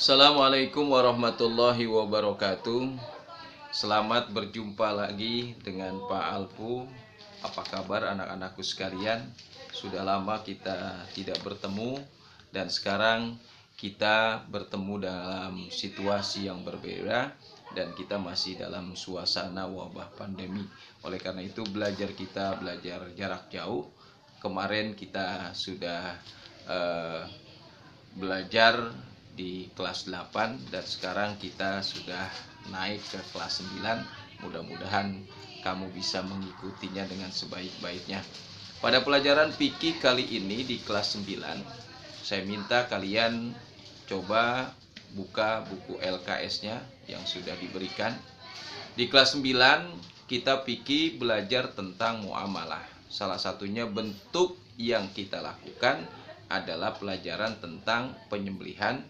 Assalamualaikum warahmatullahi wabarakatuh. Selamat berjumpa lagi dengan Pak Alfu. Apa kabar anak-anakku sekalian? Sudah lama kita tidak bertemu dan sekarang kita bertemu dalam situasi yang berbeda dan kita masih dalam suasana wabah pandemi. Oleh karena itu kita belajar jarak jauh. Kemarin kita sudah belajar di kelas 8 dan sekarang kita sudah naik ke kelas 9. Mudah-mudahan kamu bisa mengikutinya dengan sebaik-baiknya. Pada pelajaran fikih kali ini di kelas 9, saya minta kalian coba buka buku LKS-nya yang sudah diberikan. Di kelas 9 kita fikih belajar tentang muamalah. Salah satunya bentuk yang kita lakukan adalah pelajaran tentang penyembelihan,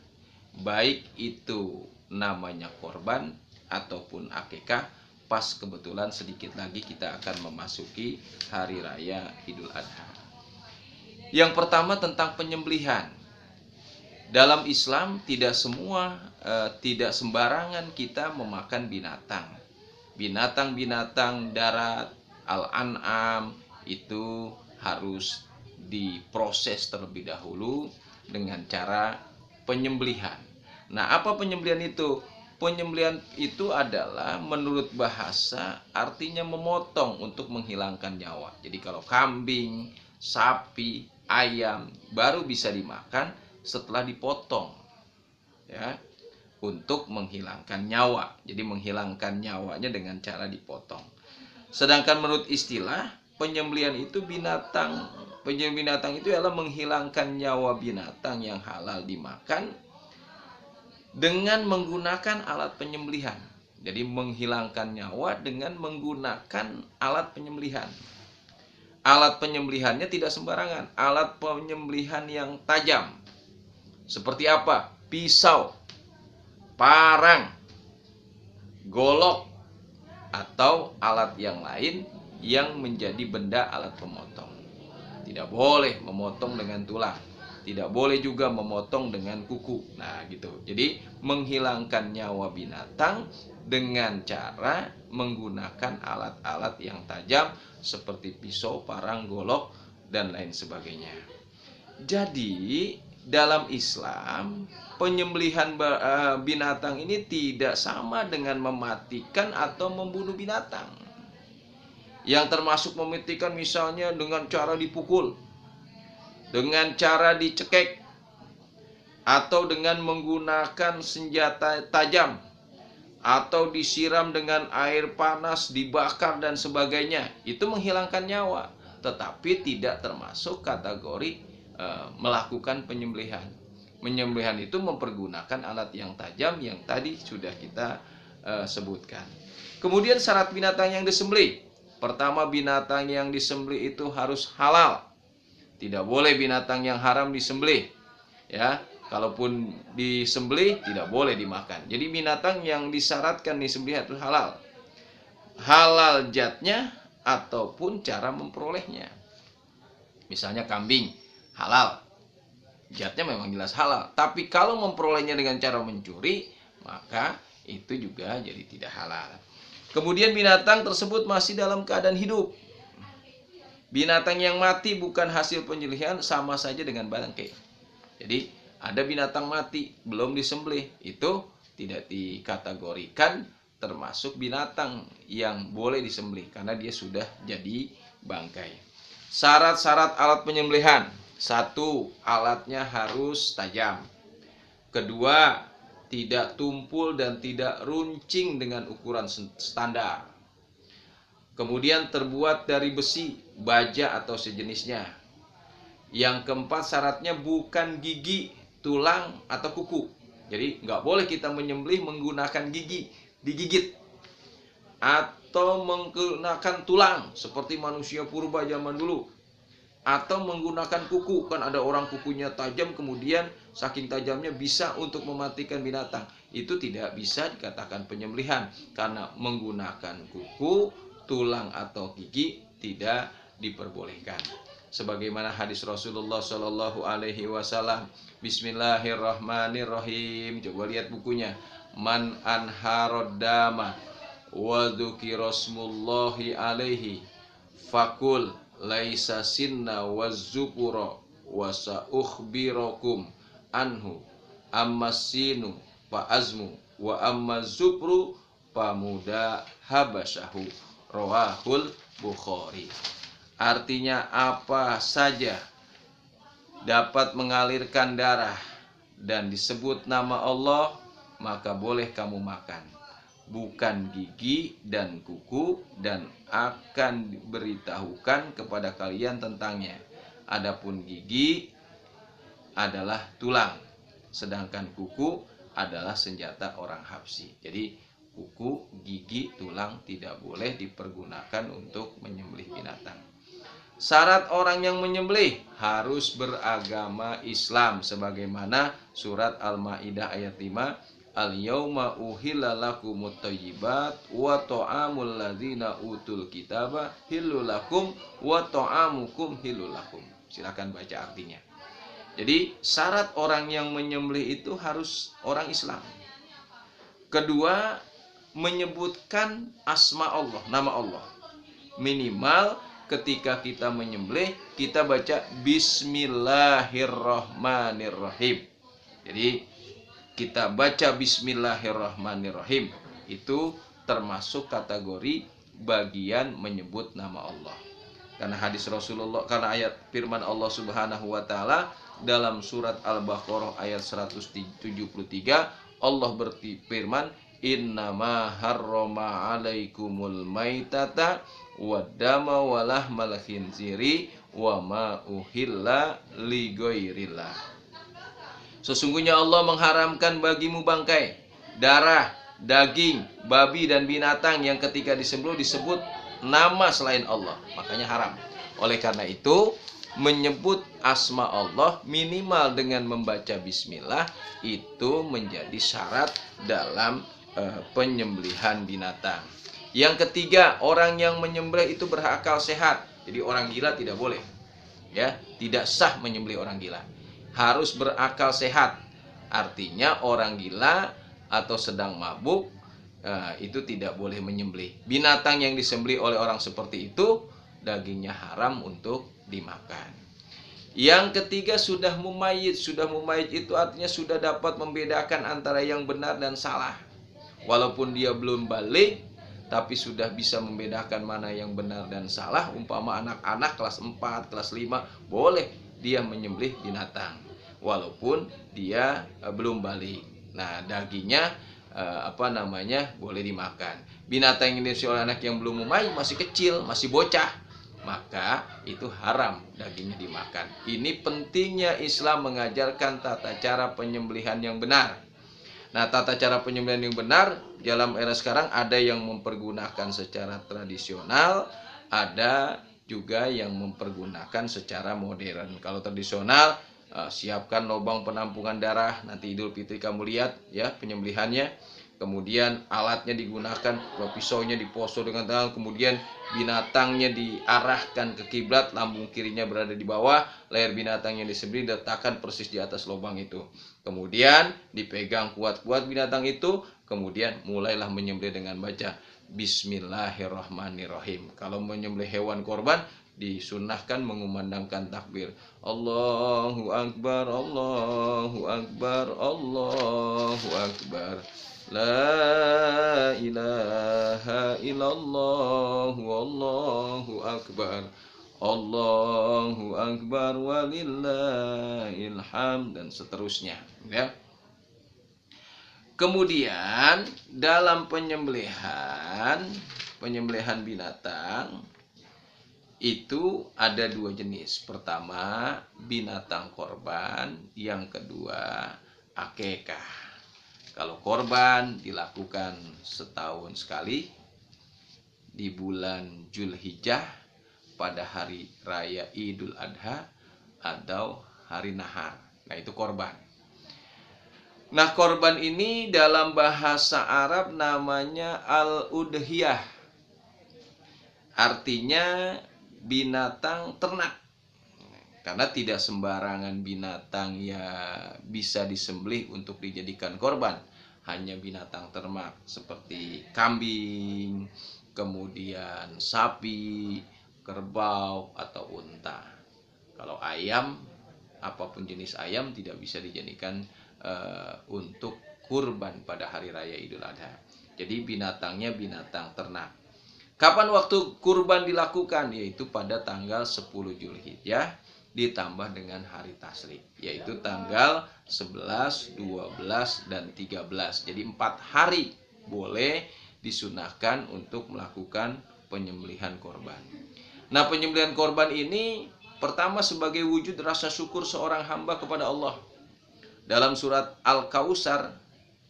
baik itu namanya korban ataupun akikah. Pas kebetulan sedikit lagi kita akan memasuki hari raya Idul Adha. Yang pertama tentang penyembelihan. Dalam Islam tidak sembarangan kita memakan binatang. Binatang-binatang darat, al-an'am itu harus diproses terlebih dahulu dengan cara penyembelihan. Nah, apa penyembelihan itu? Penyembelihan itu adalah menurut bahasa artinya memotong untuk menghilangkan nyawa. Jadi kalau kambing, sapi, ayam baru bisa dimakan setelah dipotong, ya, untuk menghilangkan nyawa. Jadi menghilangkan nyawanya dengan cara dipotong. Sedangkan menurut istilah penyembelihan itu binatang itu adalah menghilangkan nyawa binatang yang halal dimakan dengan menggunakan alat penyembelihan. Jadi menghilangkan nyawa dengan menggunakan alat penyembelihan. Alat penyembelihannya tidak sembarangan. Alat penyembelihan yang tajam. Seperti apa? Pisau, parang, golok, atau alat yang lain yang menjadi benda alat pemotong. Tidak boleh memotong dengan tulang, tidak boleh juga memotong dengan kuku. Nah gitu. Jadi menghilangkan nyawa binatang dengan cara menggunakan alat-alat yang tajam seperti pisau, parang, golok, dan lain sebagainya. Jadi dalam Islam penyembelihan binatang ini tidak sama dengan mematikan atau membunuh binatang. Yang termasuk mematikan misalnya dengan cara dipukul, dengan cara dicekek, atau dengan menggunakan senjata tajam, atau disiram dengan air panas, dibakar dan sebagainya. Itu menghilangkan nyawa, tetapi tidak termasuk kategori melakukan penyembelihan. Penyembelihan itu mempergunakan alat yang tajam yang tadi sudah kita sebutkan. Kemudian syarat binatang yang disembelih. Pertama, binatang yang disembelih itu harus halal. Tidak boleh binatang yang haram disembelih. Ya, kalaupun disembelih tidak boleh dimakan. Jadi binatang yang disyaratkan disembelih itu halal. Halal zatnya ataupun cara memperolehnya. Misalnya kambing, halal. Zatnya memang jelas halal. Tapi kalau memperolehnya dengan cara mencuri, maka itu juga jadi tidak halal. Kemudian binatang tersebut masih dalam keadaan hidup. Binatang yang mati bukan hasil penyembelihan sama saja dengan bangkai. Jadi ada binatang mati belum disembelih, itu tidak dikategorikan termasuk binatang yang boleh disembelih karena dia sudah jadi bangkai. Syarat-syarat alat penyembelihan. 1. Alatnya harus tajam. Kedua, tidak tumpul dan tidak runcing dengan ukuran standar. Kemudian terbuat dari besi, baja atau sejenisnya. Yang keempat, syaratnya bukan gigi, tulang atau kuku. Jadi nggak boleh kita menyembelih menggunakan gigi, digigit, atau menggunakan tulang seperti manusia purba zaman dulu, atau menggunakan kuku. Kan ada orang kukunya tajam, kemudian saking tajamnya bisa untuk mematikan binatang. Itu tidak bisa dikatakan penyembelihan karena menggunakan kuku, tulang atau gigi tidak diperbolehkan. sebagaimana hadis Rasulullah Shallallahu Alaihi Wasallam. Bismillahirrahmanirrahim. Coba lihat bukunya. Man anharodama wa dzukirasmullahi alaihi fakul laisa sinna wazupuro wa saukhbirakum anhu ammasinu fa azmu wa ammazupru pamuda habasyahu. Rawahul Bukhari. Artinya apa saja dapat mengalirkan darah dan disebut nama Allah, maka boleh kamu makan. Bukan gigi dan kuku, dan akan diberitahukan kepada kalian tentangnya. Adapun gigi adalah tulang, sedangkan kuku adalah senjata orang Habsyi. Jadi kuku, gigi, tulang tidak boleh dipergunakan untuk menyembelih binatang. Syarat orang yang menyembelih harus beragama Islam, sebagaimana surat Al-Maidah ayat 5, Al-yauma uhilla lakumut thayyibat wa ta'amul ladzina utul kitaba hillul lakum wa ta'amukum hillul lakum. Silakan baca artinya. Jadi syarat orang yang menyembelih itu harus orang Islam. Kedua, menyebutkan asma Allah, nama Allah. Minimal ketika kita menyembelih, kita baca Bismillahirrahmanirrahim. Jadi kita baca Bismillahirrahmanirrahim, itu termasuk kategori bagian menyebut nama Allah. Karena hadis Rasulullah, karena ayat firman Allah Subhanahu wa taala dalam surat Al-Baqarah ayat 173, Allah berfirman, innama harrama alaikumul maitata waddama walahmal khinziri wa ma uhilla li ghairillah. Sesungguhnya Allah mengharamkan bagimu bangkai, darah, daging, babi dan binatang yang ketika disembelih disebut nama selain Allah, makanya haram. Oleh karena itu, menyebut asma Allah minimal dengan membaca bismillah itu menjadi syarat dalam penyembelihan binatang. Yang ketiga, orang yang menyembelih itu berakal sehat. Jadi orang gila tidak boleh. Ya, tidak sah menyembelih orang gila. Harus berakal sehat. Artinya orang gila atau sedang mabuk itu tidak boleh menyembelih. Binatang yang disembelih oleh orang seperti itu dagingnya haram untuk dimakan. Yang ketiga, sudah mumayyid. Sudah mumayyid itu artinya sudah dapat membedakan antara yang benar dan salah. Walaupun dia belum balik, tapi sudah bisa membedakan mana yang benar dan salah. Umpama anak-anak kelas 4, kelas 5, boleh dia menyembelih binatang walaupun dia belum balik. Nah, dagingnya boleh dimakan. Binatang yang disembelih oleh anak yang belum mumayyid, masih kecil, masih bocah, maka itu haram dagingnya dimakan. Ini pentingnya Islam mengajarkan tata cara penyembelihan yang benar. Nah, tata cara penyembelihan yang benar dalam era sekarang ada yang mempergunakan secara tradisional, ada juga yang mempergunakan secara modern. Kalau tradisional, siapkan lubang penampungan darah, nanti Idul Fitri kamu lihat ya penyembelihannya. Kemudian alatnya digunakan, pisaunya diposok dengan tangan, kemudian binatangnya diarahkan ke kiblat, lambung kirinya berada di bawah, leher binatang yang disembelih diletakkan persis di atas lubang itu. Kemudian dipegang kuat-kuat binatang itu, kemudian mulailah menyembelih dengan baca Bismillahirrahmanirrahim. Kalau menyembelih hewan korban, disunnahkan mengumandangkan takbir. Allahu Akbar, Allahu Akbar, Allahu Akbar. La ilaha illallah wallahu akbar. Allahu akbar walillahil hamd, dan seterusnya ya. Kemudian dalam penyembelihan binatang itu ada dua jenis. Pertama, binatang korban, yang kedua akekah. Kalau korban dilakukan setahun sekali di bulan Zulhijjah pada hari raya Idul Adha atau hari Nahar. Nah, itu korban. Nah, korban ini dalam bahasa Arab namanya al-udhiyah. Artinya binatang ternak. Karena tidak sembarangan binatang ya bisa disembelih untuk dijadikan korban. Hanya binatang ternak seperti kambing, kemudian sapi, kerbau, atau unta. Kalau ayam, apapun jenis ayam tidak bisa dijadikan untuk kurban pada hari raya Idul Adha. Jadi binatangnya binatang ternak. Kapan waktu kurban dilakukan? Yaitu pada tanggal 10 Zulhijjah ditambah dengan hari tasyrik, yaitu tanggal 11, 12, dan 13. Jadi 4 hari boleh disunahkan untuk melakukan penyembelihan korban. Nah, penyembelihan korban ini pertama sebagai wujud rasa syukur seorang hamba kepada Allah. Dalam surat Al-Kautsar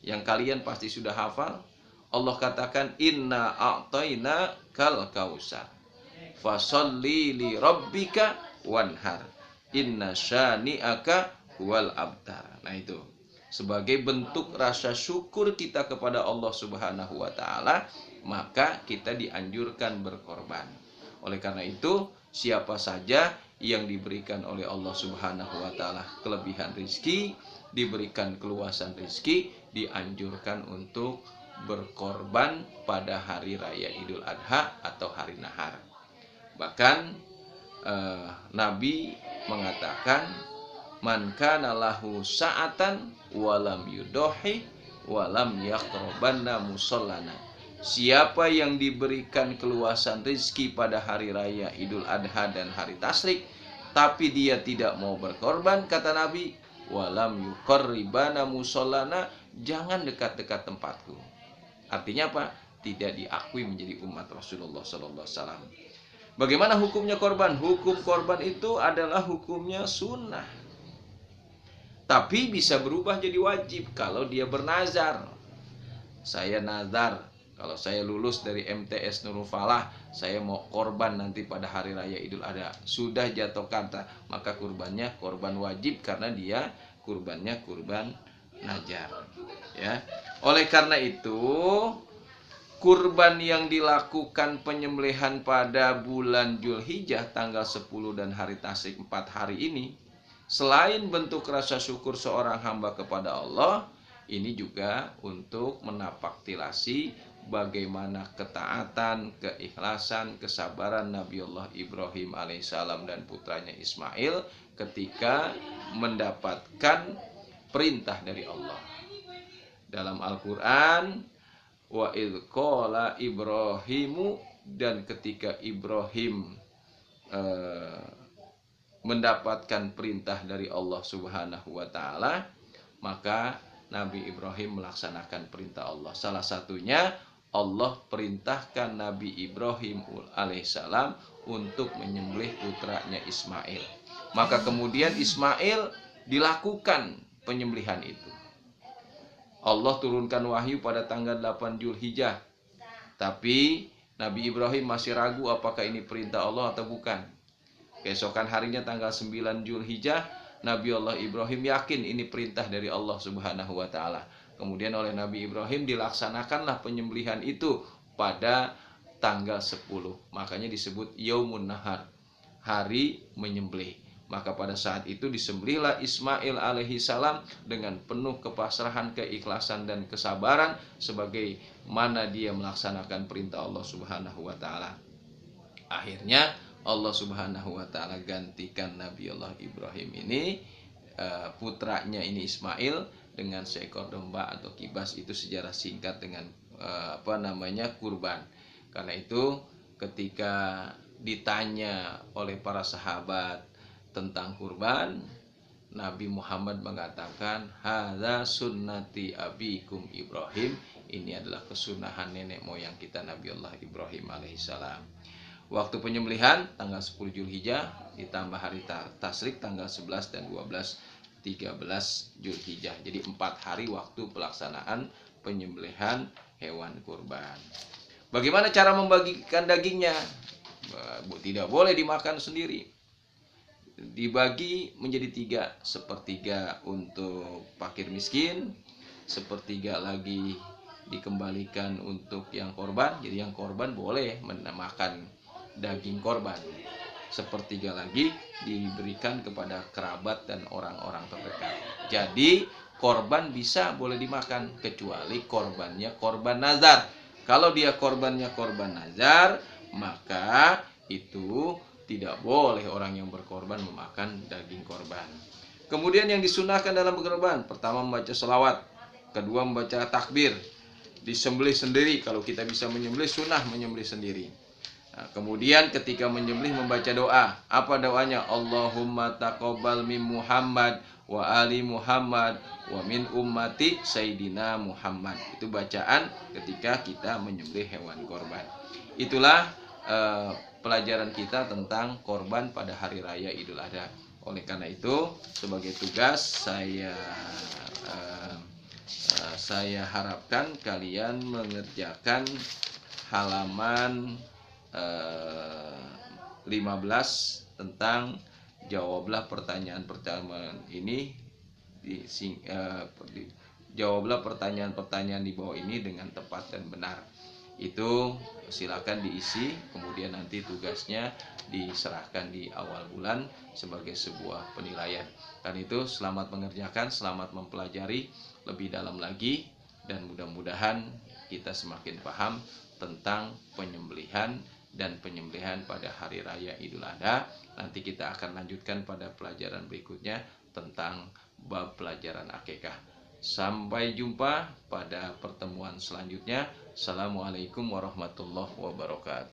yang kalian pasti sudah hafal, Allah katakan inna a'tayna kal kautsar fasholli li rabbika wanhar inna syani'aka huwal abtar. Nah, itu sebagai bentuk rasa syukur kita kepada Allah Subhanahu wa taala, maka kita dianjurkan berkorban. Oleh karena itu, siapa saja yang diberikan oleh Allah Subhanahu wa taala kelebihan rizki, diberikan keluasan rizki, dianjurkan untuk berkorban pada hari raya Idul Adha atau hari nahar. Bahkan Nabi mengatakan, man kana lahu sa'atan walam yudohi walam yaqrabanna musallana. Siapa yang diberikan keluasan rezeki pada hari raya Idul Adha dan hari tasyrik, tapi dia tidak mau berkorban, kata Nabi, walam yuqarribana musallana, jangan dekat-dekat tempatku. Artinya apa? Tidak diakui menjadi umat Rasulullah SAW. Bagaimana hukumnya korban? Hukum korban itu adalah hukumnya sunnah, tapi bisa berubah jadi wajib kalau dia bernazar. Saya nazar, kalau saya lulus dari MTS Nurul Falah, saya mau korban nanti pada hari raya Idul Adha. Sudah jatuh kata, maka kurbannya korban wajib karena dia kurbannya kurban nazar. Ya. Oleh karena itu, kurban yang dilakukan penyembelihan pada bulan Zulhijjah tanggal 10 dan hari tasyrik 4 hari ini, selain bentuk rasa syukur seorang hamba kepada Allah, ini juga untuk menapaktilasi bagaimana ketaatan, keikhlasan, kesabaran Nabiullah Ibrahim alaihissalam dan putranya Ismail ketika mendapatkan perintah dari Allah. Dalam Al-Quran, wa idh qala Ibrahimu, dan ketika Ibrahim mendapatkan perintah dari Allah Subhanahu wa taala, maka Nabi Ibrahim melaksanakan perintah Allah. Salah satunya Allah perintahkan Nabi Ibrahim alaihissalam untuk menyembelih putranya Ismail. Maka kemudian Ismail dilakukan penyembelihan itu. Allah turunkan wahyu pada tanggal 8 Zulhijjah. Tapi Nabi Ibrahim masih ragu apakah ini perintah Allah atau bukan. Keesokan harinya tanggal 9 Zulhijjah, Nabi Allah Ibrahim yakin ini perintah dari Allah Subhanahu wa taala. Kemudian oleh Nabi Ibrahim dilaksanakanlah penyembelihan itu pada tanggal 10. Makanya disebut Yaumun Nahar, hari menyembelih. Maka pada saat itu disembelihlah Ismail alaihi salam dengan penuh kepasrahan, keikhlasan, dan kesabaran sebagaimana dia melaksanakan perintah Allah Subhanahu wa taala. Akhirnya Allah Subhanahu wa taala gantikan Nabi Allah Ibrahim ini, putranya ini Ismail, dengan seekor domba atau kibas. Itu sejarah singkat dengan kurban. Karena itu ketika ditanya oleh para sahabat tentang kurban, Nabi Muhammad mengatakan, hadza sunnati abikum Ibrahim, ini adalah kesunahan nenek moyang kita Nabi Allah Ibrahim alaihissalam. Waktu penyembelihan tanggal 10 Zulhijjah ditambah hari tasyrik tanggal 11 dan 12 13 Zulhijjah. Jadi 4 hari waktu pelaksanaan penyembelihan hewan kurban. Bagaimana cara membagikan dagingnya? Tidak boleh dimakan sendiri. Dibagi menjadi 3, sepertiga untuk fakir miskin, sepertiga lagi dikembalikan untuk yang korban. Jadi yang korban boleh makan daging korban. sepertiga lagi diberikan kepada kerabat dan orang-orang terdekat. Jadi korban boleh dimakan kecuali korbannya korban nazar. Kalau dia korbannya korban nazar, maka itu tidak boleh orang yang berkorban memakan daging korban. Kemudian yang disunahkan dalam berkorban, pertama membaca selawat, kedua membaca takbir, disembelih sendiri. Kalau kita bisa menyembelih, sunnah menyembelih sendiri. Nah, kemudian ketika menyembelih membaca doa. Apa doanya? Allahumma taqabbal min Muhammad wa ali Muhammad wa min ummati Sayyidina Muhammad. Itu bacaan ketika kita menyembelih hewan korban. Itulah pelajaran kita tentang korban pada hari raya Idul Adha. Oleh karena itu, sebagai tugas saya harapkan kalian mengerjakan halaman 15 tentang jawablah pertanyaan-pertanyaan ini jawablah pertanyaan-pertanyaan di bawah ini dengan tepat dan benar. Itu silakan diisi, kemudian nanti tugasnya diserahkan di awal bulan sebagai sebuah penilaian. Dan itu selamat mengerjakan, selamat mempelajari lebih dalam lagi, dan mudah-mudahan kita semakin paham tentang penyembelihan dan penyembelihan pada hari raya Idul Adha. Nanti kita akan lanjutkan pada pelajaran berikutnya tentang bab pelajaran akikah. Sampai jumpa pada pertemuan selanjutnya. Assalamualaikum warahmatullahi wabarakatuh.